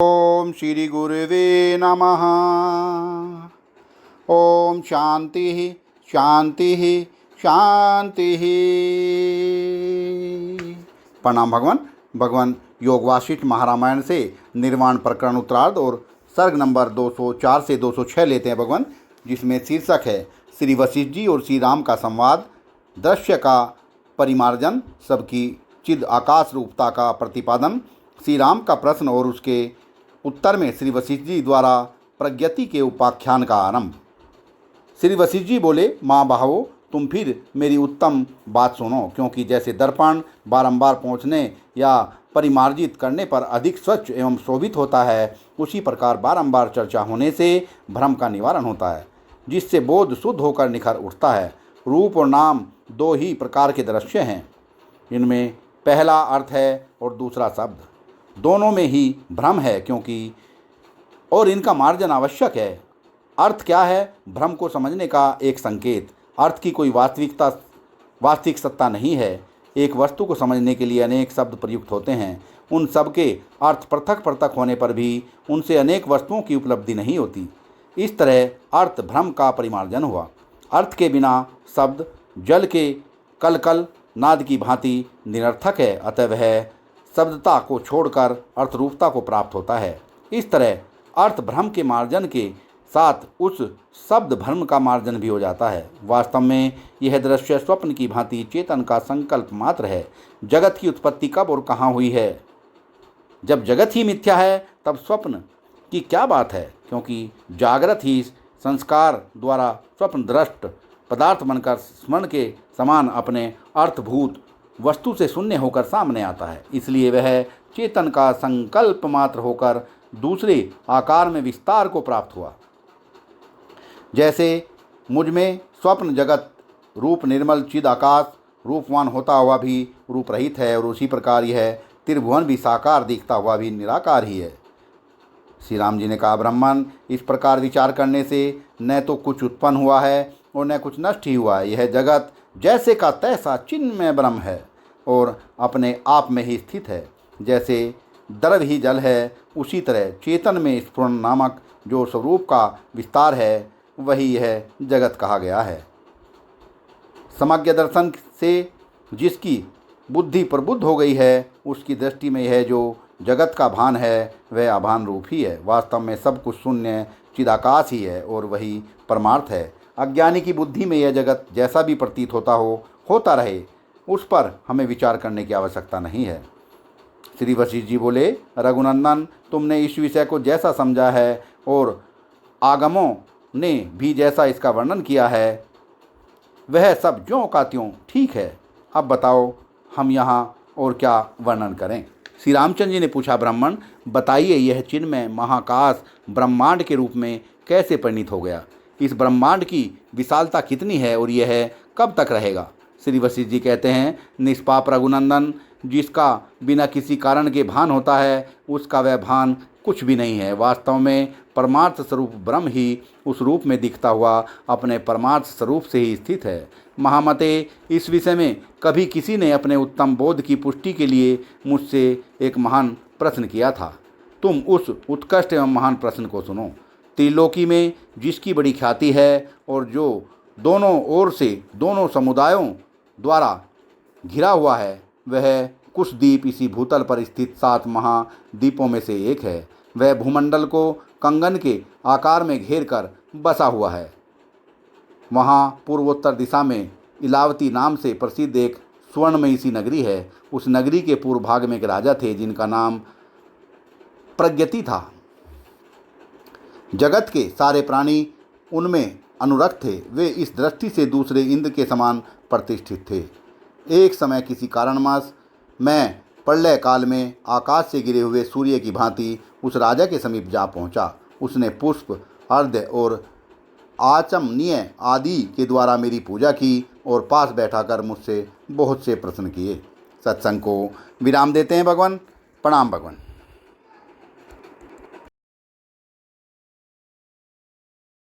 ओम श्री गुरुवे नमः। ओम शांति शांति शांति। प्रणाम भगवान। भगवान योग वासिष्ठ महारामायण से निर्वाण प्रकरण उत्तरार्ध और सर्ग नंबर 204 से 206 लेते हैं भगवान, जिसमें शीर्षक है श्री वशिष्ठ जी और श्री राम का संवाद, दृश्य का परिमार्जन, सबकी चिद आकाश रूपता का प्रतिपादन, श्री राम का प्रश्न और उसके उत्तर में श्री वशिष्ठ जी द्वारा प्रज्ञति के उपाख्यान का आरंभ। श्री वशिष्ठ जी बोले, माँ बहाओ, तुम फिर मेरी उत्तम बात सुनो, क्योंकि जैसे दर्पण बारंबार पहुँचने या परिमार्जित करने पर अधिक स्वच्छ एवं शोभित होता है, उसी प्रकार बारंबार चर्चा होने से भ्रम का निवारण होता है, जिससे बोध शुद्ध होकर निखर उठता है। रूप और नाम दो ही प्रकार के दृश्य हैं, इनमें पहला अर्थ है और दूसरा शब्द। दोनों में ही भ्रम है, क्योंकि और इनका मार्जन आवश्यक है। अर्थ क्या है? भ्रम को समझने का एक संकेत। अर्थ की कोई वास्तविक सत्ता नहीं है। एक वस्तु को समझने के लिए अनेक शब्द प्रयुक्त होते हैं। उन सब के अर्थ पृथक पृथक होने पर भी उनसे अनेक वस्तुओं की उपलब्धि नहीं होती। इस तरह अर्थ भ्रम का परिमार्जन हुआ। अर्थ के बिना शब्द जल के कलकल नाद की भांति निरर्थक है, अतः वह शब्दता को छोड़कर अर्थरूपता को प्राप्त होता है। इस तरह अर्थ भ्रम के मार्जन के साथ उस शब्द भ्रम का मार्जन भी हो जाता है। वास्तव में यह दृश्य स्वप्न की भांति चेतन का संकल्प मात्र है। जगत की उत्पत्ति कब और कहाँ हुई है? जब जगत ही मिथ्या है तब स्वप्न की क्या बात है, क्योंकि जागृत ही संस्कार द्वारा स्वप्न दृष्ट पदार्थ बनकर स्मरण के समान अपने अर्थभूत वस्तु से शून्य होकर सामने आता है। इसलिए वह चेतन का संकल्प मात्र होकर दूसरे आकार में विस्तार को प्राप्त हुआ। जैसे मुझ में स्वप्न जगत रूप निर्मल चिद आकाश रूपवान होता हुआ भी रूप रहित है, और उसी प्रकार यह त्रिभुवन भी साकार दिखता हुआ भी निराकार ही है। श्री राम जी ने कहा, ब्राह्मण, इस प्रकार विचार करने से न तो कुछ उत्पन्न हुआ है और न कुछ नष्ट ही हुआ है। यह जगत जैसे का तैसा चिन्मय ब्रह्म है और अपने आप में ही स्थित है। जैसे द्रव ही जल है, उसी तरह चेतन में स्फुरण नामक जो स्वरूप का विस्तार है, वही यह जगत कहा गया है। समग्र दर्शन से जिसकी बुद्धि प्रबुद्ध हो गई है, उसकी दृष्टि में यह जो जगत का भान है वह अभान रूप ही है। वास्तव में सब कुछ शून्य चिदाकाश ही है और वही परमार्थ है। अज्ञानी की बुद्धि में यह जगत जैसा भी प्रतीत होता रहे, उस पर हमें विचार करने की आवश्यकता नहीं है। श्री वशिष्ठ जी बोले, रघुनंदन, तुमने इस विषय को जैसा समझा है और आगमों ने भी जैसा इसका वर्णन किया है, वह सब ज्यों का त्यों ठीक है। अब बताओ हम यहाँ और क्या वर्णन करें? श्री रामचंद्र जी ने पूछा, ब्राह्मण, बताइए यह चिन्मय महाकाश ब्रह्मांड के रूप में कैसे परिणित हो गया? इस ब्रह्मांड की विशालता कितनी है और यह कब तक रहेगा? श्री वशिष्ठ जी कहते हैं, निष्पाप रघुनंदन, जिसका बिना किसी कारण के भान होता है, उसका वह भान कुछ भी नहीं है। वास्तव में परमार्थ स्वरूप ब्रह्म ही उस रूप में दिखता हुआ अपने परमार्थ स्वरूप से ही स्थित है। महामते, इस विषय में कभी किसी ने अपने उत्तम बोध की पुष्टि के लिए मुझसे एक महान प्रश्न किया था। तुम उस उत्कृष्ट एवं महान प्रश्न को सुनो। त्रिलोकी में जिसकी बड़ी ख्याति है और जो दोनों ओर से दोनों समुदायों द्वारा घिरा हुआ है, वह कुशद्वीप इसी भूतल पर स्थित 7 महाद्वीपों में से एक है। वह भूमंडल को कंगन के आकार में घेर कर बसा हुआ है। वहाँ पूर्वोत्तर दिशा में इलावती नाम से प्रसिद्ध एक स्वर्णमयी सी नगरी है। उस नगरी के पूर्व भाग में एक राजा थे, जिनका नाम प्रज्ञति था। जगत के सारे प्राणी उनमें अनुरक्त थे। वे इस दृष्टि से दूसरे इंद्र के समान प्रतिष्ठित थे। एक समय किसी कारणवश मैं प्रलय काल में आकाश से गिरे हुए सूर्य की भांति उस राजा के समीप जा पहुंचा। उसने पुष्प, अर्घ्य और आचमनीय आदि के द्वारा मेरी पूजा की और पास बैठाकर मुझसे बहुत से प्रश्न किए। सत्संग को विराम देते हैं भगवान। प्रणाम भगवान।